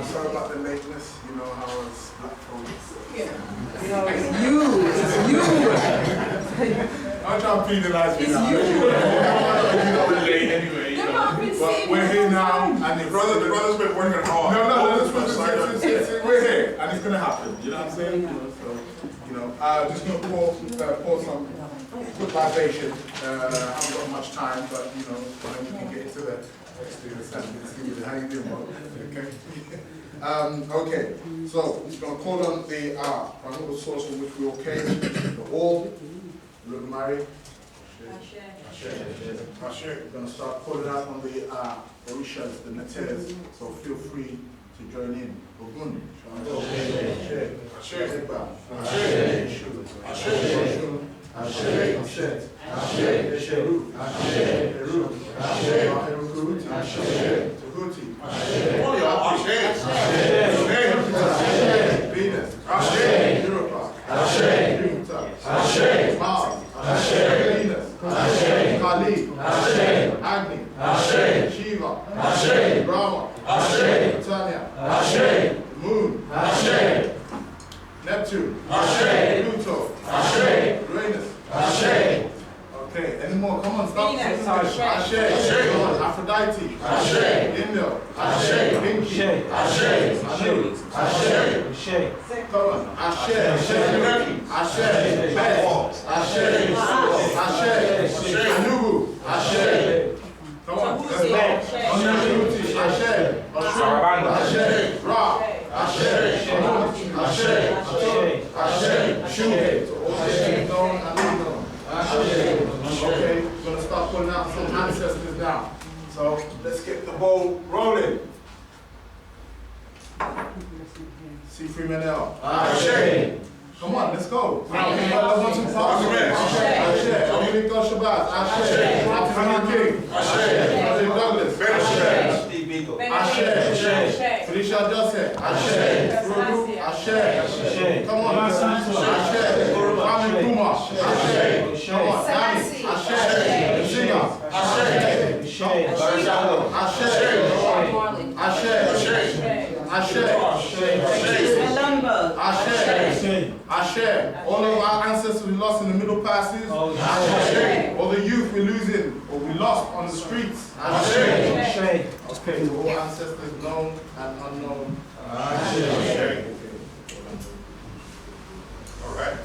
Sorry about the lateness, you know how it's black folks. No, it's you. I'm trying to penalize me It's now. you. We're late anyway. They're not been But saying we're here this now, time. and The brother's been working hard. we're here, and it's gonna happen. You know what I'm saying? Just gonna pour some good libation. I haven't got much time, but when we can get into the assembly. How you doing, bro? Okay. Okay. So we're gonna call on the honorable source from which we all came, the all, Lord Mary. We're going to start calling out on the Orishas, the Nates, so feel free to join in. Ogun. Kali, Agni, Shiva, Brahma, Tanya, Moon, Neptune, Pluto, Uranus. Okay, any more? Come on, stop. Venus, Ashe, come on, Aphrodite, Indra, Pinky, come on, Ashe, Anubu, come on, let's go. Ashe, Ra, Shu, known and unknown. Okay, we're going to start putting out some ancestors now. So let's get the bowl rolling. C3 Manel. Ashe. Come on, let's go. Ashe. Dominic Shabbat. Ashe. Anthony King. Ashe. Douglas. Ashe. Felicia Joseph. Ashe. Ashe. Come on. Ashe. Kwame Kuma. Ashe. Come on. Danny. Ashe. Singer. Ashe. Ashe. All of our ancestors we lost in the middle passes. Ashe. All the youth we're losing or we lost on the streets. Ashe. Okay, all ancestors known and unknown. Ashe. All right.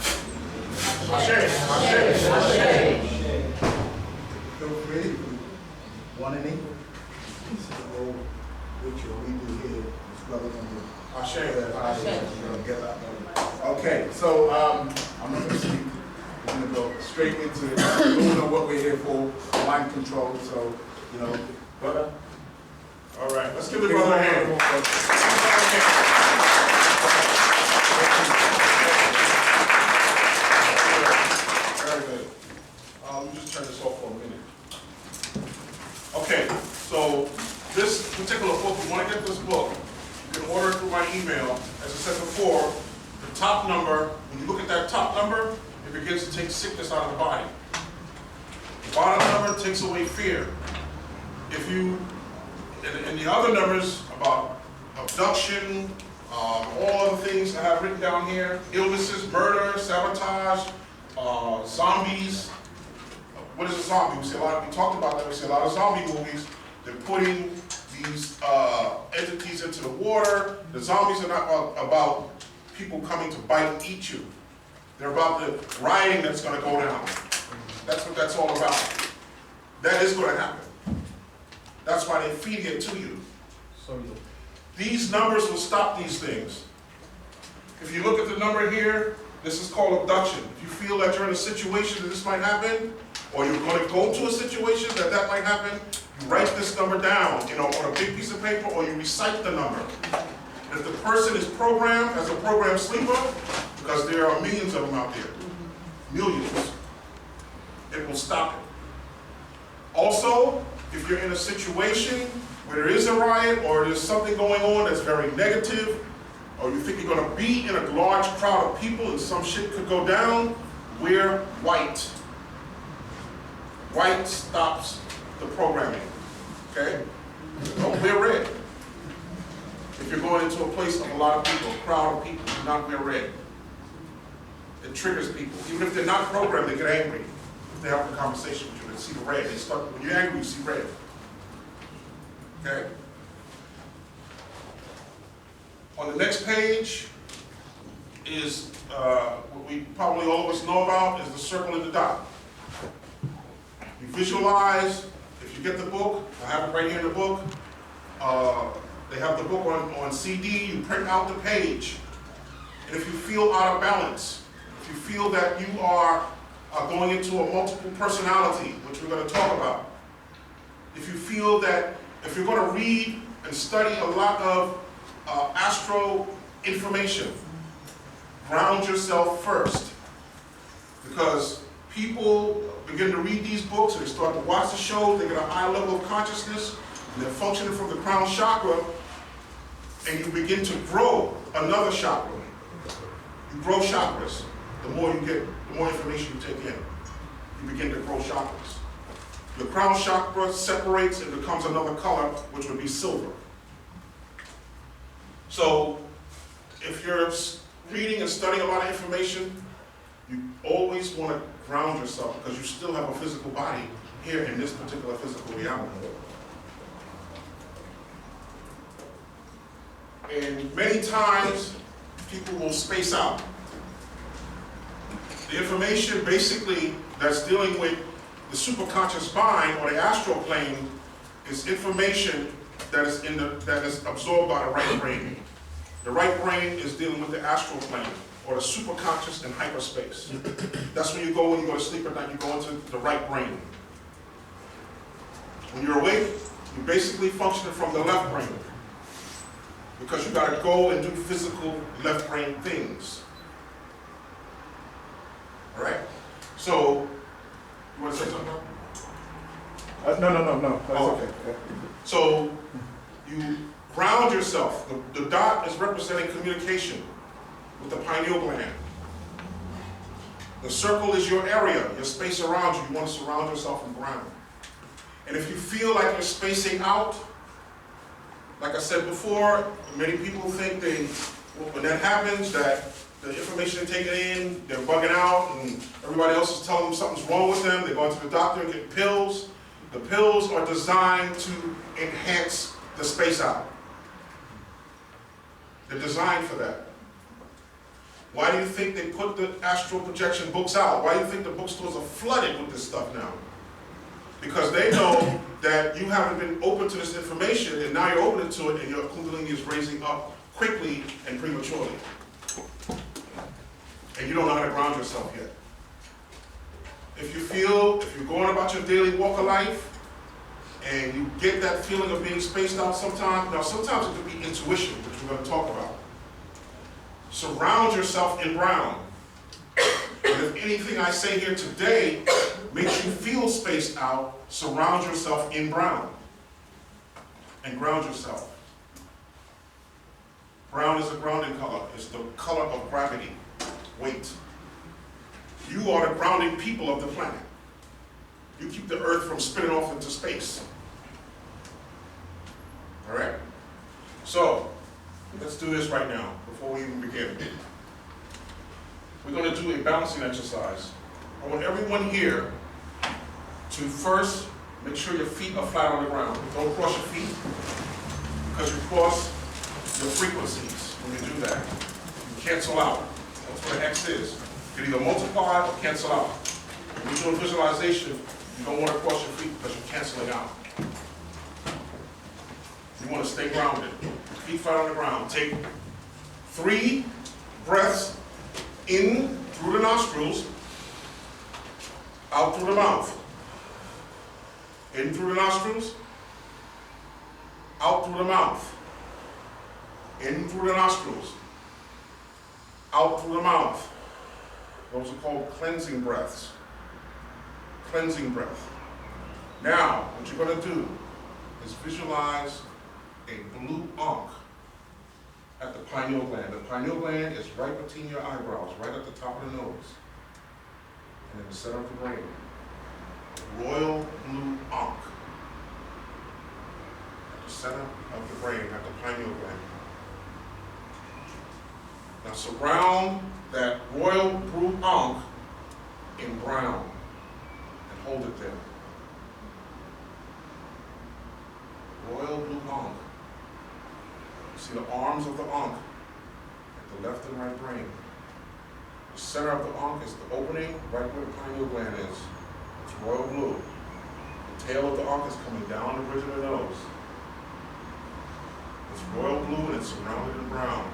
Feel free if you want any. This is the whole ritual we do here. It's rather than the get that done. Okay, so I'm not going to speak. We're going to go straight into it. We all know what we're here for, mind control, so, brother. All right, let's give the brother a hand. Very good. Let me just turn this off for a minute. Okay, so this particular book, you want to get this book, you can order it through my email. As I said before, the top number, when you look at that top number, it begins to take sickness out of the body. The bottom number takes away fear. If you, and the other numbers about abduction, all the things I have written down here, illnesses, murder, sabotage, zombies. What is a zombie? We talked about that. We see a lot of zombie movies. They're putting these entities into the water. The zombies are not about people coming to bite and eat you. They're about the rioting that's going to go down. That's what that's all about. That is going to happen. That's why they feed it to you. These numbers will stop these things. If you look at the number here, this is called abduction. If you feel that you're in a situation that this might happen, or you're going to go to a situation that might happen, you write this number down, on a big piece of paper, or you recite the number. If the person is programmed as a programmed sleeper, because there are millions of them out there, millions, it will stop it. Also, if you're in a situation where there is a riot or there's something going on that's very negative, or you think you're going to be in a large crowd of people and some shit could go down, wear white. White stops the programming, okay? Don't wear red. If you're going into a place of a lot of people, a crowd of people, do not wear red. It triggers people. Even if they're not programmed, they get angry. If they have a conversation with you, they see the red. They start, when you're angry, you see red. Okay? On the next page is what we probably all of us know about is the circle and the dot. You visualize, if you get the book, I have it right here in the book, they have the book on CD, you print out the page. And if you feel out of balance, if you feel that you are going into a multiple personality, which we're going to talk about, if you feel that if you're going to read and study a lot of astro information, ground yourself first. Because people begin to read these books and they start to watch the shows, they get a high level of consciousness, and they're functioning from the crown chakra, and you begin to grow another chakra. You grow chakras. The more you get, the more information you take in. You begin to grow chakras. Your crown chakra separates and becomes another color, which would be silver. So, if you're reading and studying a lot of information, you always want to ground yourself because you still have a physical body here in this particular physical reality. And many times, people will space out. The information basically that's dealing with the superconscious mind or the astral plane is information that is absorbed by the right brain. The right brain is dealing with the astral plane or the superconscious and hyperspace. That's when you go to sleep at night, you go into the right brain. When you're awake, you're basically functioning from the left brain because you got to go and do physical left brain things. All right? So, you want to say something? No. That's Oh. okay. Yeah. So, you ground yourself. The dot is representing communication with the pineal gland. The circle is your area, your space around you. You want to surround yourself and ground. And if you feel like you're spacing out, like I said before, many people think when that happens, that the information they're taking in, they're bugging out, and everybody else is telling them something's wrong with them. They're going to the doctor and getting pills. The pills are designed to enhance the space out. They're designed for that. Why do you think they put the astral projection books out? Why do you think the bookstores are flooded with this stuff now? Because they know that you haven't been open to this information, and now you're open to it, and your Kundalini is raising up quickly and prematurely. And you don't know how to ground yourself yet. If you're going about your daily walk of life, and you get that feeling of being spaced out sometimes, now sometimes it could be intuition, which we're going to talk about. Surround yourself in brown. And if anything I say here today makes you feel spaced out, surround yourself in brown. And ground yourself. Brown is a grounding color. It's the color of gravity, weight. You are the grounding people of the planet. You keep the earth from spinning off into space. All right? So, let's do this right now, before we even begin. We're going to do a balancing exercise. I want everyone here to first make sure your feet are flat on the ground. Don't cross your feet, because you cross your frequencies when you do that. You cancel out. That's what an X is. You can either multiply or cancel out. When you're doing visualization, you don't want to cross your feet because you're canceling out. You want to stay grounded. Feet flat on the ground. Take 3 breaths in through the nostrils, out through the mouth. In through the nostrils, out through the mouth. In through the nostrils, out through the mouth. Those are called cleansing breaths. Cleansing breath. Now, what you're going to do is visualize a blue ankh at the pineal gland. The pineal gland is right between your eyebrows, right at the top of the nose, and in the center of the brain. Royal blue ankh at the center of the brain, at the pineal gland. Now surround that royal blue ankh in brown and hold it there. Royal blue ankh. See the arms of the ankh at the left and right brain. The center of the ankh is the opening right where the pineal gland is. It's royal blue. The tail of the ankh is coming down the bridge of the nose. It's royal blue and it's surrounded in brown.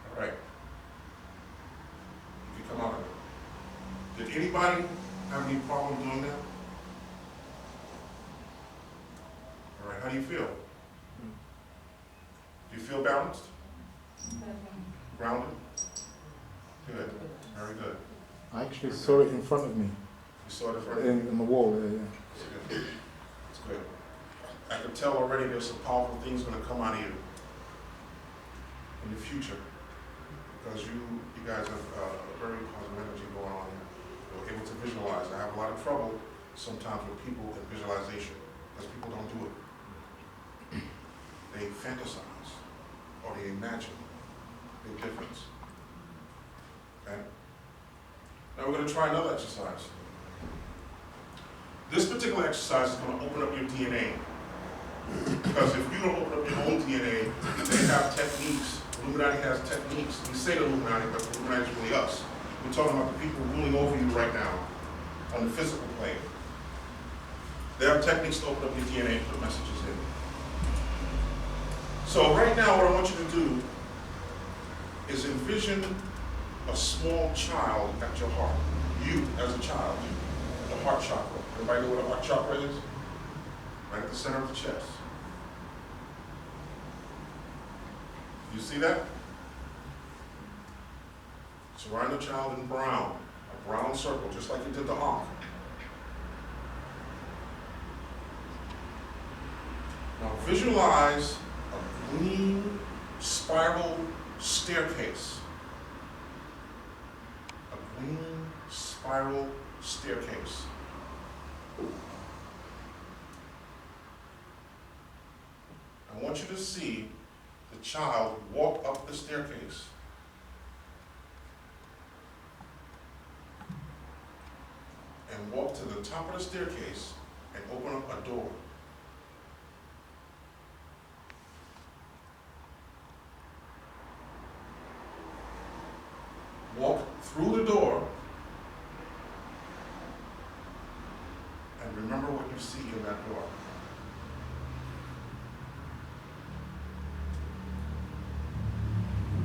All right. You can come out of it. Did anybody have any problem doing that? All right, how do you feel? Do you feel balanced? Grounded? Good, very good. I actually saw it in front of me, You saw it in front of you? in the wall. Yeah. That's good. I can tell already there's some powerful things gonna come out of you in the future, because you guys have a very positive energy going on here. You're able to visualize. I have a lot of trouble sometimes with people in visualization, because people don't do it. They fantasize, or they imagine. Big difference. Okay? Now we're gonna try another exercise. This particular exercise is going to open up your DNA. Because if you don't open up your own DNA, they have techniques. Illuminati has techniques. We say the Illuminati, but the Illuminati is really us. We're talking about the people ruling over you right now on the physical plane. They have techniques to open up your DNA and put messages in. So right now, what I want you to do is envision a small child at your heart. You as a child, the heart chakra. Everybody know what a heart chakra is? Right at the center of the chest. You see that? Surround the child in brown, a brown circle, just like you did the ankh. Now visualize a green spiral staircase. A green spiral staircase. I want you to see the child walk up the staircase. And walk to the top of the staircase and open up a door. Walk through the door and remember what you see in that door.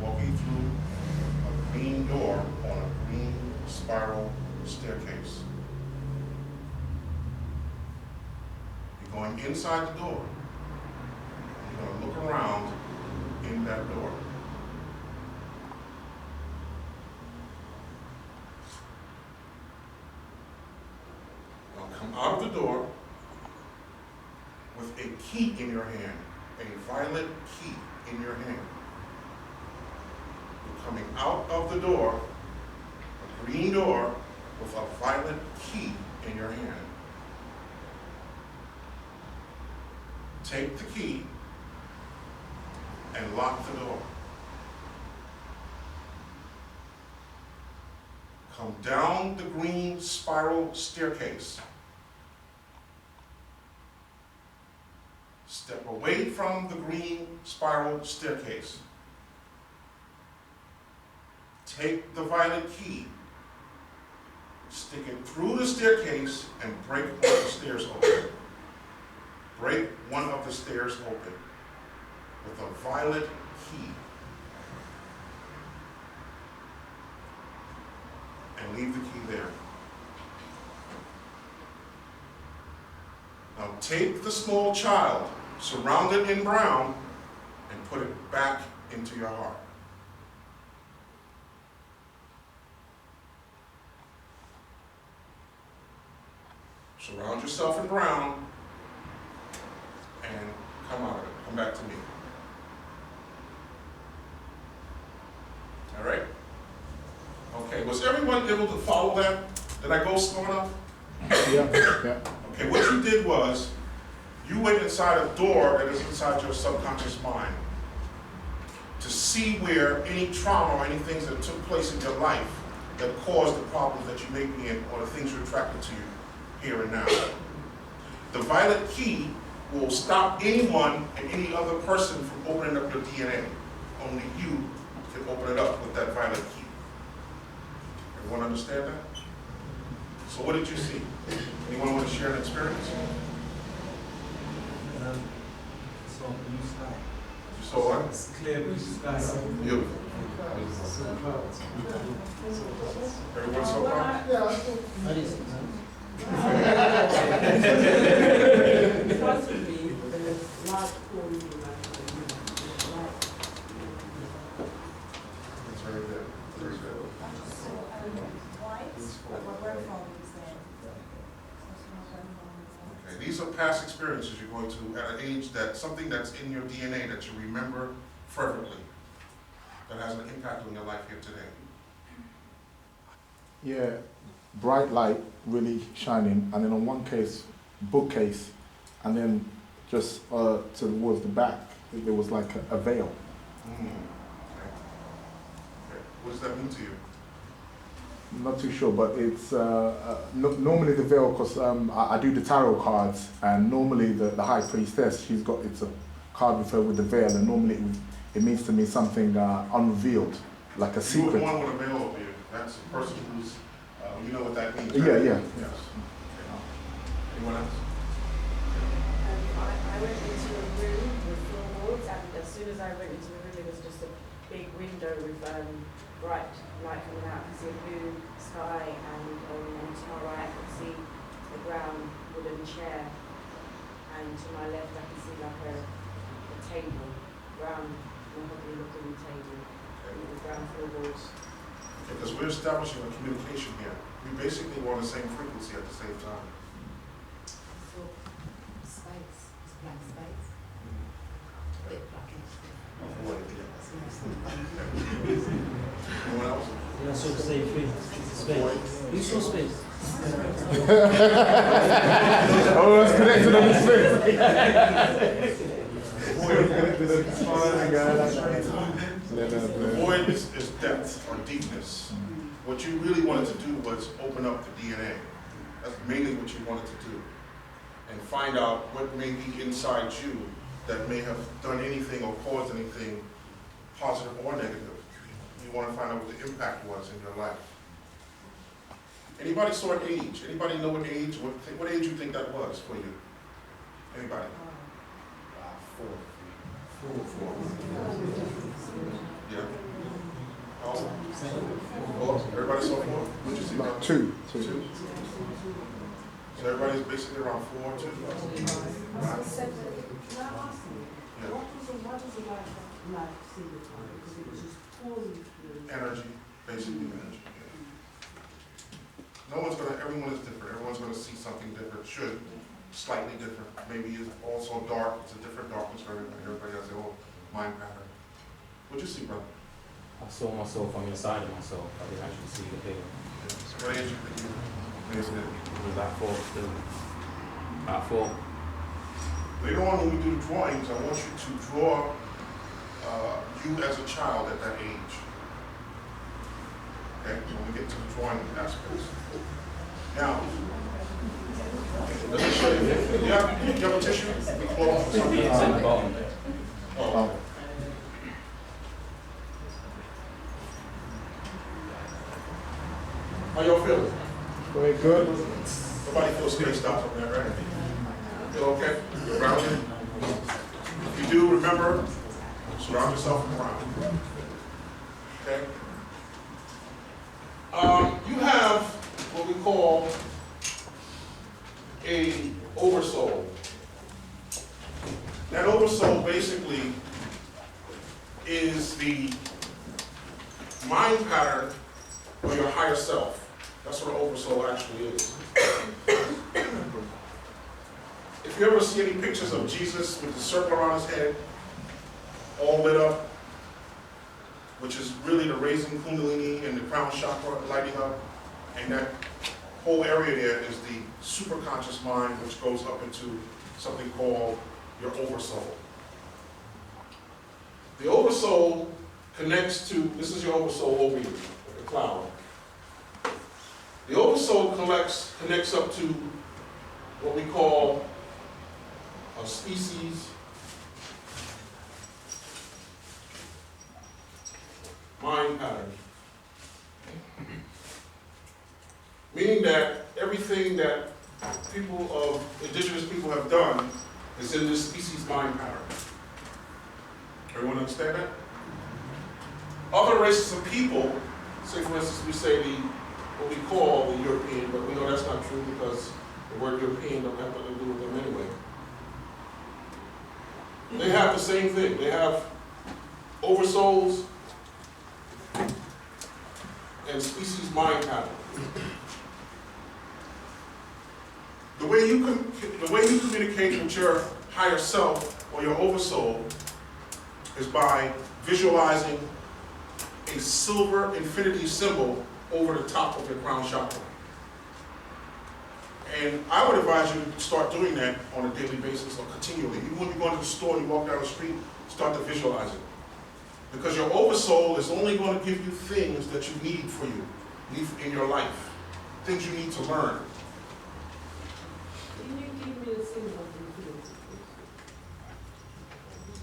Walking through a green door on a green spiral staircase. You're going inside the door. You're going to look around in that door. Now come out of the door with a key in your hand, a violet key in your hand. You're coming out of the door, a green door, with a violet key in your hand. Take the key and lock the door. Come down the green spiral staircase. Step away from the green spiral staircase. Take the violet key, stick it through the staircase, and break one of the stairs open. Break one of the stairs open with a violet key. And leave the key there. Now take the small child, surrounded in brown, and put it back into your heart. Surround yourself in brown and come out of it. Come back to me. All right? Okay, was everyone able to follow that? Did I go slow enough? Yeah. Okay, what you did was, you went inside a door that is inside your subconscious mind to see where any trauma or any things that took place in your life that caused the problems that you may be in or the things you're attracted to here and now. The violet key will stop anyone and any other person from opening up your DNA. Only you can open it up with that violet key. Everyone understand that? So what did you see? Anyone want to share an experience? So blue sky. You saw what? It's clear blue sky. Beautiful. Everyone so far? In front of me, there's large pools of That's very good. Very good. Okay, these are past experiences you're going to at an age that something that's in your DNA that you remember fervently that has an impact on your life here today. Yeah, bright light really shining, and then on one case, bookcase, and then just towards the back, there was like a veil. Okay. Okay. What does that mean to you? Not too sure, but it's normally the veil, because I do the tarot cards, and normally the high priestess, it's a card with her with the veil, and normally it means to me something unrevealed, like a You secret. would want with a veil over you. That's a person who's, you know what that means. Yeah, right? yeah. Yes. Okay. Anyone else? I went into a room with floorboards, and as soon as I went into the room, there was just a big window with bright light coming out. I could see a blue sky, and to my right, I could see a brown wooden chair, and to my left, I could see like a table, brown mahogany looking table with brown floorboards. Because we're establishing a communication here. We basically were on the same frequency at the same time. So, space, it's black space. A bit blackish. Anyone else? Yeah, I saw the same thing. Space. You saw space. Oh, it's connected on his face. Void is depth or deepness. What you really wanted to do was open up the DNA. That's mainly what you wanted to do. And find out what may be inside you that may have done anything or caused anything positive or negative. You want to find out what the impact was in your life. Anybody saw an age? Anybody know what age? What age you think that was for you? Anybody? Four. Yeah. Oh, everybody saw 4? What'd you see? About two. Two. So everybody's basically around 4, 2. Can I ask you, Yeah. what does the light signify? Because it was just pouring through. Energy, basically energy. Yeah. Everyone is different. Everyone's gonna see something different. Should slightly different. Maybe it's also dark. It's a different darkness for everybody. Everybody has their own mind pattern. What'd you see, brother? I saw myself on the inside of myself. I didn't actually see the thing. So what age you think you basically? It was about 4 still. About 4. Later on, when we do the drawings, I want you to draw you as a child at that age. Okay, when we get to the drawing aspects. Now, let me show you. You have a tissue? It's at the bottom. Oh. How y'all feeling? Very good. Nobody feels spaced out from there, right? Feel okay? You're grounded? If you do, remember, surround yourself around. Okay? You have what we call a oversoul. That oversoul basically is the mind pattern of your higher self. That's what an oversoul actually is. If you ever see any pictures of Jesus with the circle around his head, all lit up, which is really the raising kundalini and the crown chakra lighting up, and that whole area there is the superconscious mind, which goes up into something called your oversoul. The oversoul connects to, this is your oversoul over you, like a cloud. The oversoul connects up to what we call a species mind pattern. Meaning that everything that indigenous people have done is in this species mind pattern. Everyone understand that? Other races of people, say for instance we say what we call the European, but we know that's not true because the word European don't have nothing to do with them anyway. They have the same thing. They have oversouls and species mind pattern. The way you communicate with your higher self or your oversoul is by visualizing a silver infinity symbol over the top of your crown chakra. And I would advise you to start doing that on a daily basis or continually. Even when you go into the store and you walk down the street, start to visualize it. Because your oversoul is only going to give you things that you need for you, need in your life, things you need to learn. Can you give me a symbol of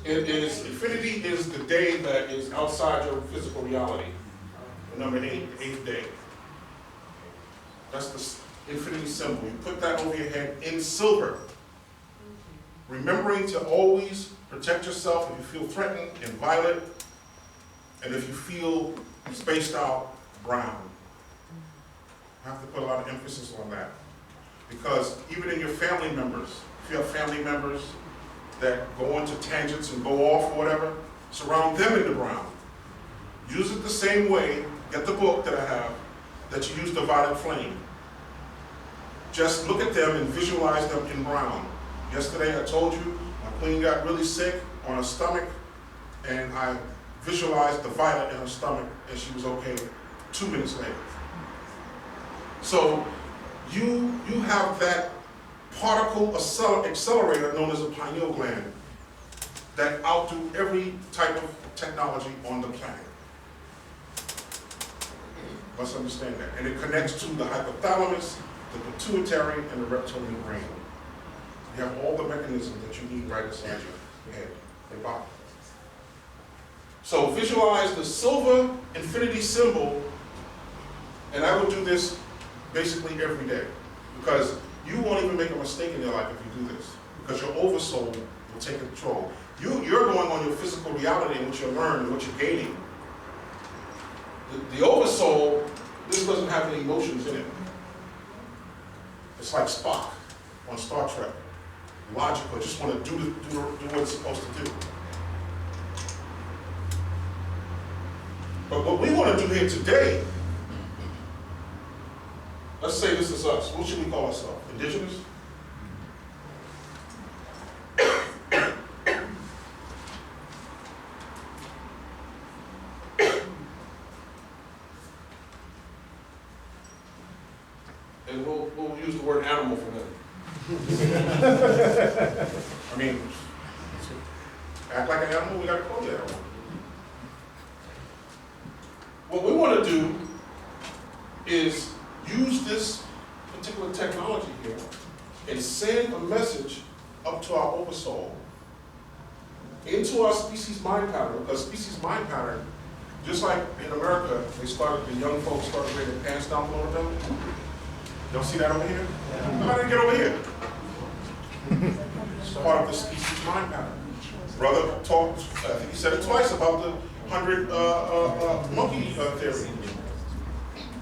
Infinity is the day that is outside your physical reality. Number 8, the 8th day. That's the infinity symbol. You put that over your head in silver. Remembering to always protect yourself if you feel threatened, in violet, and if you feel spaced out, brown. You have to put a lot of emphasis on that. Because even in your family members, if you have family members that go into tangents and go off or whatever, surround them in the brown. Use it the same way, get the book that I have, that you use the violet flame. Just look at them and visualize them in brown. Yesterday I told you, my queen got really sick on her stomach, and I visualized the violet in her stomach, and she was okay 2 minutes later. So you have that particle accelerator known as a pineal gland that outdo every type of technology on the planet. Let's understand that. And it connects to the hypothalamus, the pituitary, and the reptilian brain. You have all the mechanisms that you need right inside your head, your body. So visualize the silver infinity symbol, and I will do this basically every day, because you won't even make a mistake in your life if you do this, because your oversoul will take control. You're going on your physical reality and what you learn and what you're gaining. The oversoul, this doesn't have any emotions in it. It's like Spock on Star Trek. Logical, just want to do what it's supposed to do. But what we want to do here today, let's say this is us. What should we call ourselves? Indigenous? And we'll use the word animal for that. I mean, act like an animal, we got to call you animal. What we want to do is use this particular technology here and send a message up to our oversoul, into our species mind pattern, because species mind pattern, just like in America, the young folks started bringing their pants down below the belly. Y'all see that over here? How did it get over here? It's part of the species mind pattern. Brother talked, I think he said it twice, about the 100 monkey theory.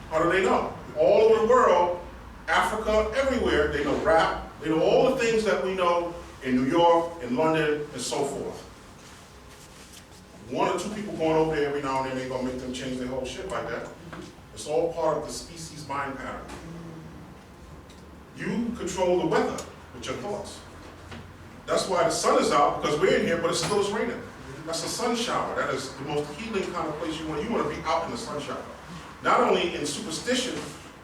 How do they know? All over the world, Africa, everywhere, they know rap, they know all the things that we know in New York, in London, and so forth. 1 or 2 people going over there every now and then, they're going to make them change their whole shit like that. It's all part of the species mind pattern. You control the weather with your thoughts. That's why the sun is out, because we're in here, but it still is raining. That's a sun shower. That is the most healing kind of place you want. You want to be out in the sun shower. Not only in superstition,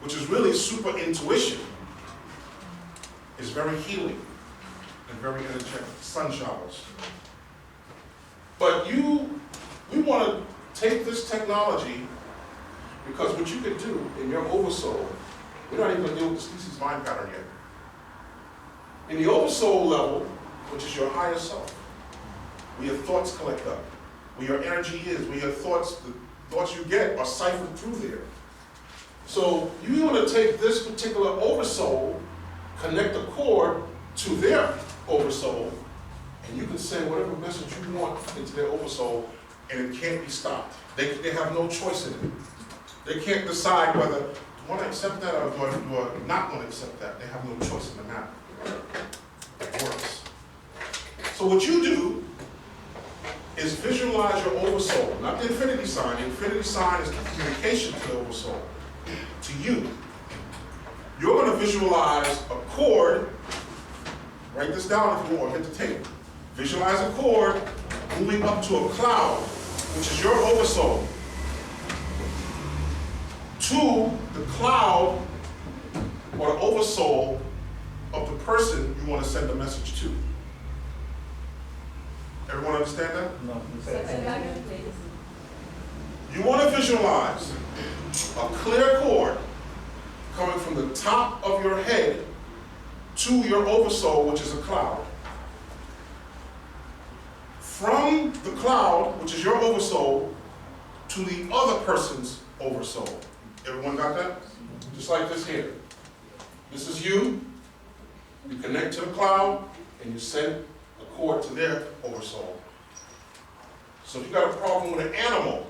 which is really super intuition, is very healing and very energetic. Sun showers. But we want to take this technology, because what you could do in your oversoul, we're not even going to deal with the species mind pattern yet. In the oversoul level, which is your higher self, where your thoughts collect up, where your energy is, where your thoughts, the thoughts you get are ciphered through there. So you want to take this particular oversoul, connect a cord to their oversoul, and you can send whatever message you want into their oversoul, and it can't be stopped. They have no choice in it. They can't decide whether to want to accept that or do I not want to accept that. They have no choice in the matter. It works. So what you do is visualize your oversoul, not the infinity sign. The infinity sign is the communication to the oversoul, to you. You're going to visualize a cord. Write this down if you want, hit the table. Visualize a cord moving up to a cloud, which is your oversoul, to the cloud or the oversoul of the person you want to send the message to. Everyone understand that? No. You want to visualize a clear cord coming from the top of your head to your oversoul, which is a cloud. From the cloud, which is your oversoul, to the other person's oversoul. Everyone got that? Just like this here. This is you. You connect to the cloud, and you send a cord to their oversoul. So if you got a problem with an animal,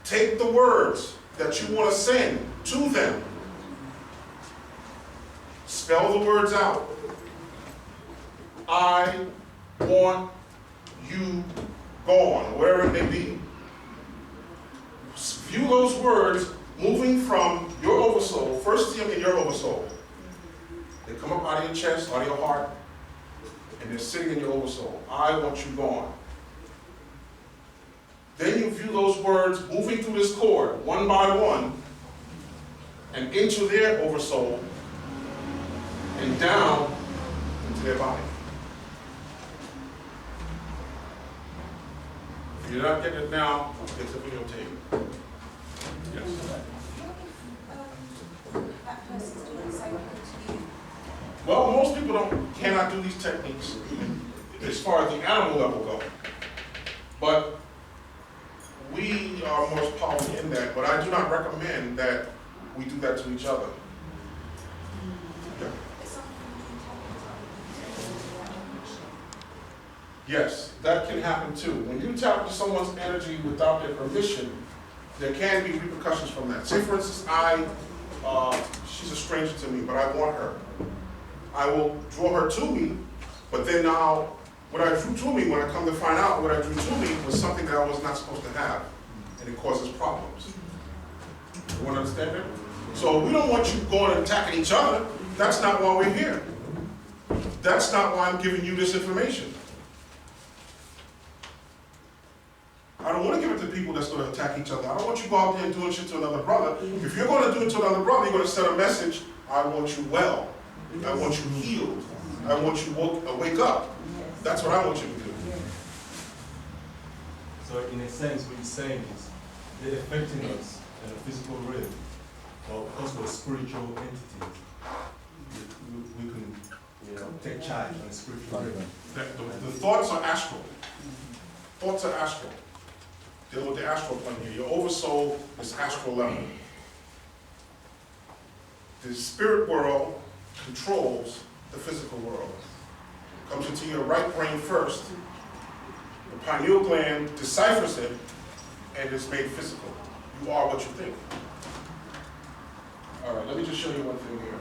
take the words that you want to send to them. Spell the words out. I want you gone, wherever it may be. View those words moving from your oversoul. First see them in your oversoul. They come up out of your chest, out of your heart, and they're sitting in your oversoul. I want you gone. Then you view those words moving through this cord, one by one, and into their oversoul, and down into their body. If you're not getting it now, get the videotape. Yes. That person's doing the same thing to you. Well, most people cannot do these techniques as far as the animal level go. But we are most powerful in that, but I do not recommend that we do that to each other. Yeah. Yes, that can happen too. When you tap into someone's energy without their permission, there can be repercussions from that. Say for instance, she's a stranger to me, but I want her. I will draw her to me, but then now, what I drew to me, when I come to find out what I drew to me was something that I was not supposed to have, and it causes problems. You want to understand that? So we don't want you going and attacking each other. That's not why we're here. That's not why I'm giving you this information. I don't want to give it to people that's going to attack each other. I don't want you to go out there and doing shit to another brother. If you're going to do it to another brother, you're going to send a message, I want you well. I want you healed. I want you to wake up. That's what I want you to do. So in a sense, what you're saying is they're affecting us in a physical realm, but because we're spiritual entities, we can take charge on a spiritual realm. The thoughts are astral. Thoughts are astral. Deal with the astral plane here. Your oversoul is astral level. The spirit world controls the physical world. It comes into your right brain first. The pineal gland deciphers it, and it's made physical. You are what you think. All right, let me just show you one thing here.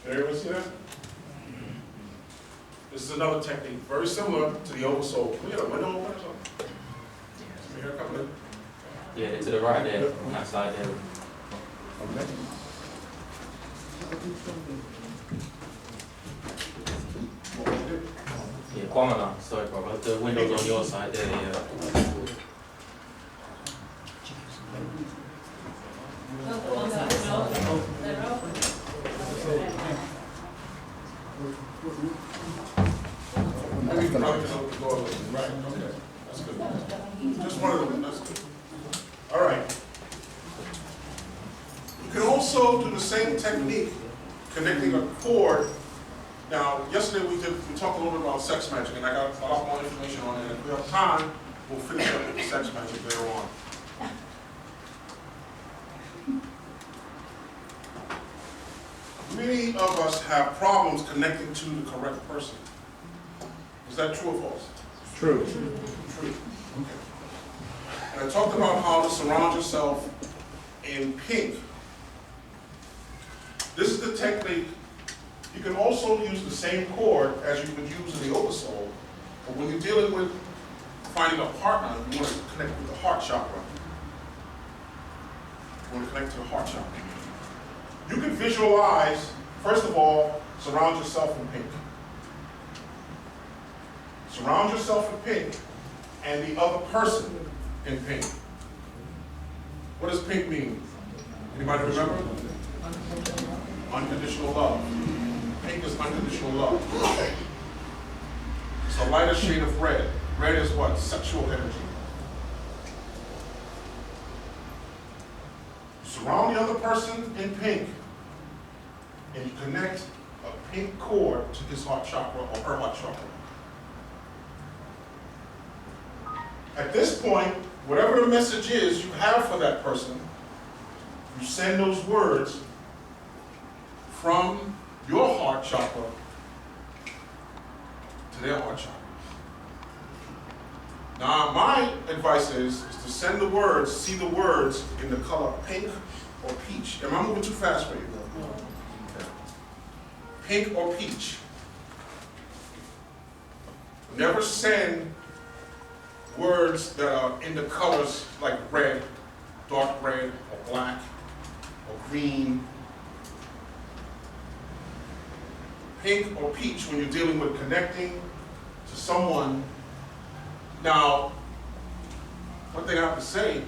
Did everyone see that? This is another technique, very similar to the oversold. Can we get a window open or something? Some air coming in? Yeah, to the right there, on that side there. Okay. Yeah, Kwamana, sorry bro, but the window's on your side there, yeah. Maybe you can probably just open the door a little bit. Right, okay, that's good. Just one of them, that's good. All right. You can also do the same technique, connecting a cord. Now, yesterday we talked a little bit about sex magic, and I got a lot more information on it. If we have time, we'll finish up with the sex magic later on. Many of us have problems connecting to the correct person. Is that true or false? True. True. Okay. And I talked about how to surround yourself in pink. This is the technique. You can also use the same cord as you would use in the oversoul, but when you're dealing with finding a partner, you want to connect with the heart chakra. You want to connect to the heart chakra. You can visualize, first of all, surround yourself in pink. Surround yourself in pink and the other person in pink. What does pink mean? Anybody remember? Unconditional love. Pink is unconditional love. It's a lighter shade of red. Red is what? Sexual energy. Surround the other person in pink, and you connect a pink cord to his heart chakra or her heart chakra. At this point, whatever the message is you have for that person, you send those words from your heart chakra to their heart chakra. Now, my advice is to send the words, see the words in the color pink or peach. Am I moving too fast for you? Okay. Pink or peach. Never send words that are in the colors like red, dark red, or black, or green. Pink or peach when you're dealing with connecting to someone. Now, one thing I have to say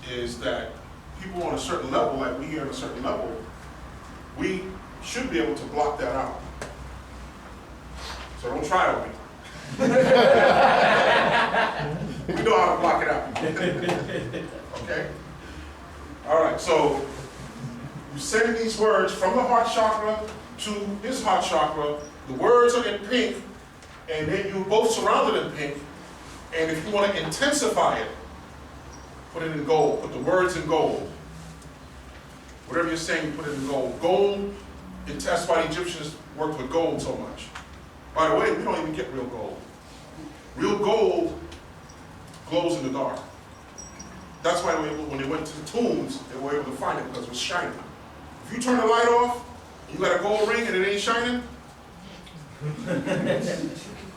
is that people on a certain level, like we here on a certain level, we should be able to block that out. So don't try it with me. We know how to block it out. Okay? All right, so you send these words from the heart chakra to his heart chakra. The words are in pink, and then you both surrounded in pink. And if you want to intensify it, put it in gold. Put the words in gold. Whatever you're saying, you put it in gold. Gold, that's why the Egyptians worked with gold so much. By the way, we don't even get real gold. Real gold glows in the dark. That's why when they went to the tombs, they were able to find it because it was shining. If you turn the light off, you got a gold ring and it ain't shining,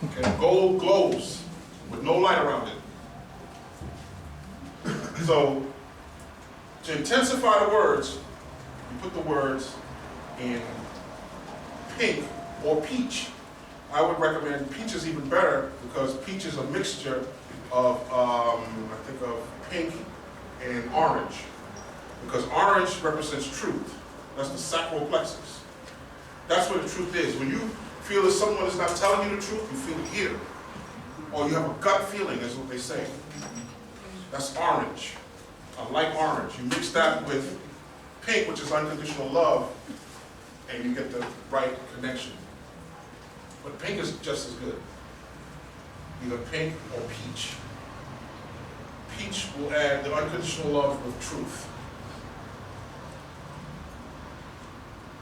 okay, gold glows with no light around it. So, to intensify the words, you put the words in pink or peach. I would recommend peach is even better because peach is a mixture of, I think of pink and orange. Because orange represents truth. That's the sacral plexus. That's what the truth is. When you feel that someone is not telling you the truth, you feel it here. Or you have a gut feeling, is what they say. That's orange, a light orange. You mix that with pink, which is unconditional love, and you get the right connection. But pink is just as good. Either pink or peach. Peach will add the unconditional love with truth.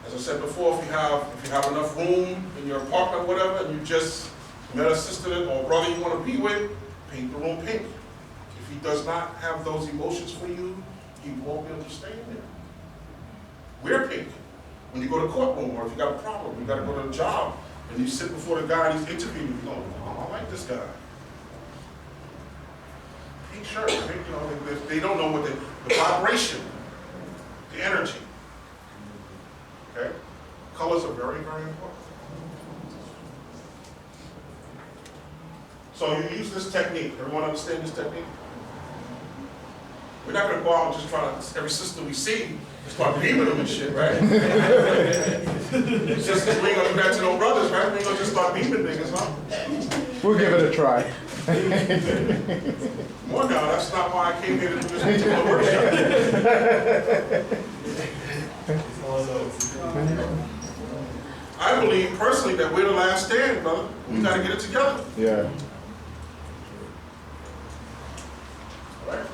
As I said before, if you have enough room in your apartment or whatever, and you just met a sister or brother you want to be with, paint the room pink. If he does not have those emotions for you, he won't be able to stay in there. Wear pink. When you go to courtroom, or if you got a problem, you gotta go to a job, and you sit before the guy and he's interviewing you, you go, oh, I like this guy. Pink shirt, you know, they don't know what the vibration, the energy. Okay? Colors are very, very important. So you use this technique. Everyone understand this technique? We're not going to go out and just try to, every sister we see, start beaming them and shit, right? Sisters, we ain't going to do that to no brothers, right? We ain't going to just start beaming niggas, huh? We'll give it a try. More now, that's not why I came here to do this particular workshop. I believe personally that we're the last stand, brother. We got to get it together. Yeah. All right?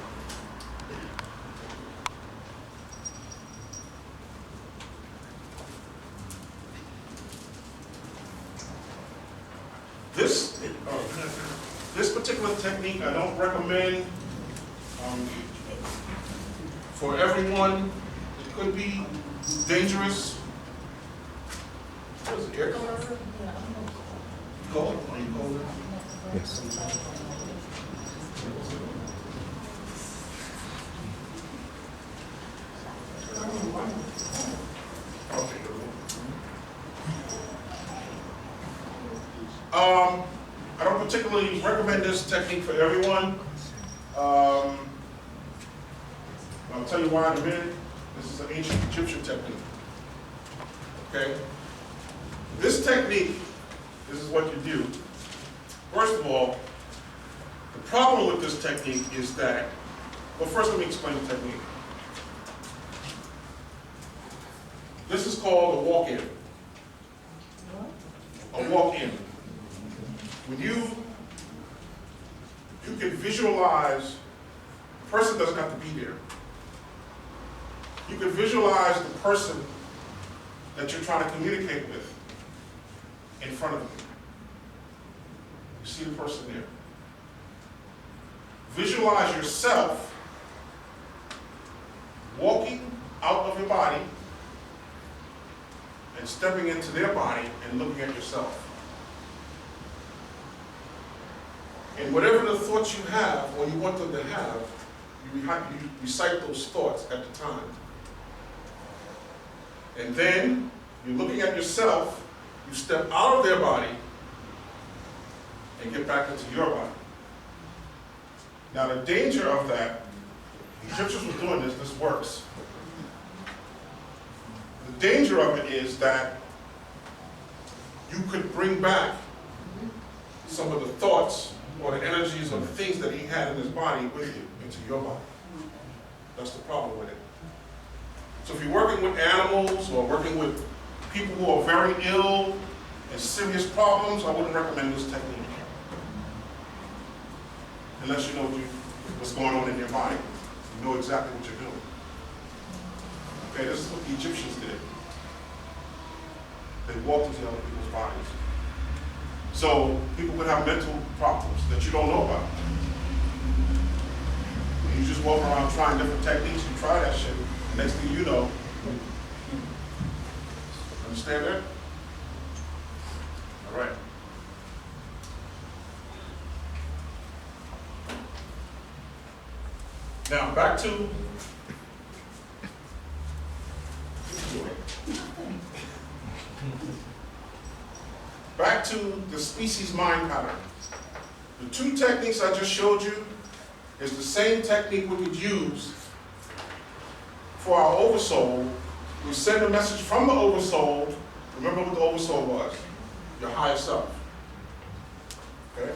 This particular technique I don't recommend for everyone. It could be dangerous. What is it, air coming out here? Cold? Are you cold? Yes. Okay. I don't particularly recommend this technique for everyone. I'll tell you why in a minute. This is an ancient Egyptian technique. Okay? This technique, this is what you do. First of all, the problem with this technique is that, well, first let me explain the technique. This is called a walk-in. A walk-in. When you can visualize, the person doesn't have to be there. You can visualize the person that you're trying to communicate with in front of you. You see the person there. Visualize yourself walking out of your body and stepping into their body and looking at yourself. And whatever the thoughts you have or you want them to have, you recite those thoughts at the time. And then you're looking at yourself, you step out of their body and get back into your body. Now the danger of that, the Egyptians were doing this, this works. The danger of it is that you could bring back some of the thoughts or the energies or the things that he had in his body with you into your body. That's the problem with it. So if you're working with animals or working with people who are very ill and serious problems, I wouldn't recommend this technique. Unless you know what's going on in your body. You know exactly what you're doing. Okay, this is what the Egyptians did. They walked into other people's bodies. So people could have mental problems that you don't know about. And you just walk around trying different techniques, you try that shit, and next thing you know, understand that? All right. Now back to the species mind pattern. The two techniques I just showed you is the same technique we could use for our oversoul. We send a message from the oversoul. Remember what the oversoul was? Your higher self. Okay?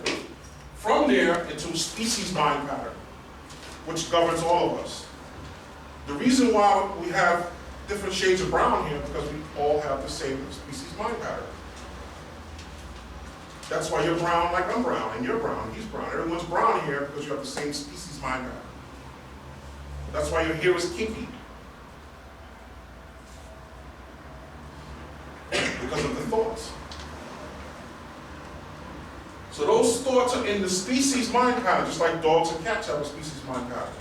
From there into species mind pattern, which governs all of us. The reason why we have different shades of brown here because we all have the same species mind pattern. That's why you're brown like I'm brown, and you're brown, he's brown. Everyone's brown here because you have the same species mind pattern. That's why your hair is kinky. Because of the thoughts. So those thoughts are in the species mind pattern, just like dogs and cats have a species mind pattern.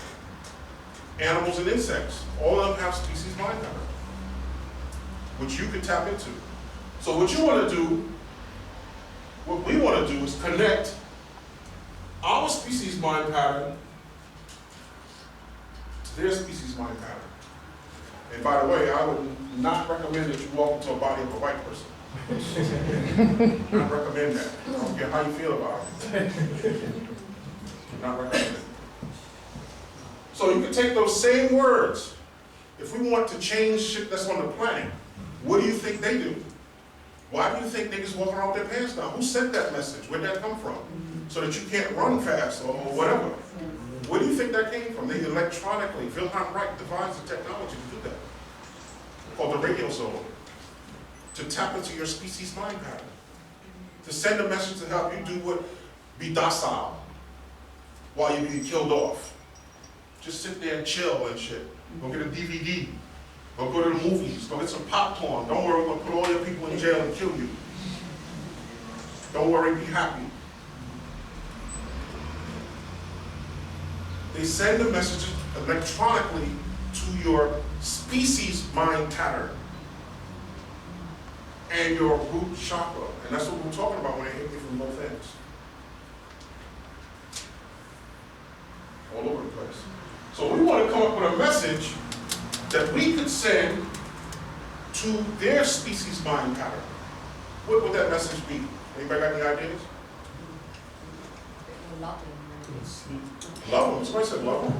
Animals and insects, all of them have species mind pattern. which you can tap into. So what you want to do, what we want to do is connect our species mind pattern to their species mind pattern. And by the way, I would not recommend that you walk into a body of a white person. Not recommend that. I don't care how you feel about it. Not recommend it. So you can take those same words. If we want to change shit that's on the planet, what do you think they do? Why do you think niggas walking around with their pants down? Who sent that message? Where'd that come from? So that you can't run fast or whatever. Where do you think that came from? They electronically, Wilhelm Reich devised the technology to do that. Called the radio zone. To tap into your species mind pattern. To send a message to help you do what? Be docile while you're being killed off. Just sit there and chill and shit. Go get a DVD. Go to the movies. Go get some popcorn. Don't worry, we're gonna put all your people in jail and kill you. Don't worry, be happy. They send the messages electronically to your species mind pattern and your root chakra. And that's what we're talking about when they hit me from both ends. All over the place. So we want to come up with a message that we could send to their species mind pattern. What would that message be? Anybody got any ideas? Love Love them. Somebody said love them.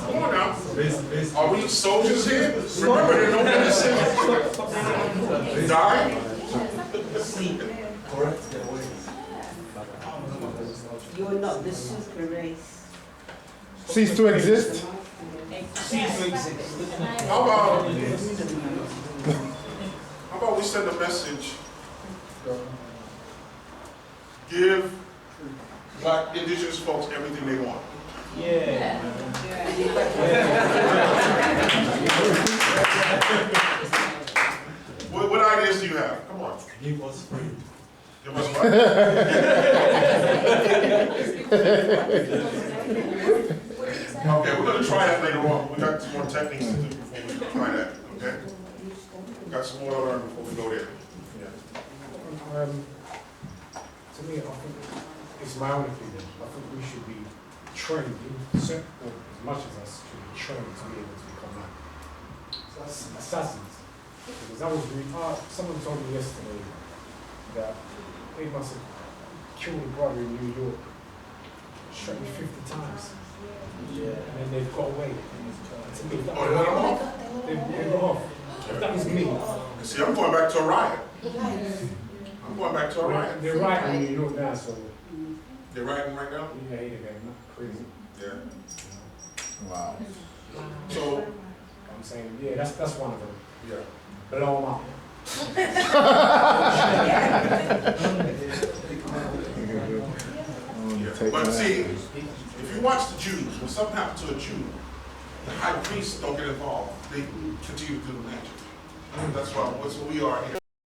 Come on now. Are we soldiers here? Remember, they don't medicine. Die? Correct their ways. You're not the super race. Cease to exist. How about we send a message? Give Black indigenous folks everything they want. What ideas do you have? Come on. Give us free. Give us what? Okay, we're gonna try that later on. We got some more techniques to do before we try that, okay? Got some more to learn before we go there. Yeah. To me, I think it's my own opinion. I think we should be trained, or as much as us, should be trained to be able to become like assassins. Because that was really someone told me yesterday that they must have killed a brother in New York, shot me 50 times. And then they've got away. To me, that they got off. If that was me. See, I'm going back to a riot. I'm going back to a riot. They're rioting in New York now, so. They're rioting right now? Yeah, not crazy. Yeah. Wow. So, I'm saying, yeah, that's one of them. yeah. Blow them up. But see, if you watch the Jews, when something happens to a Jew, the high priests don't get involved. They continue to do the magic. That's what we are here.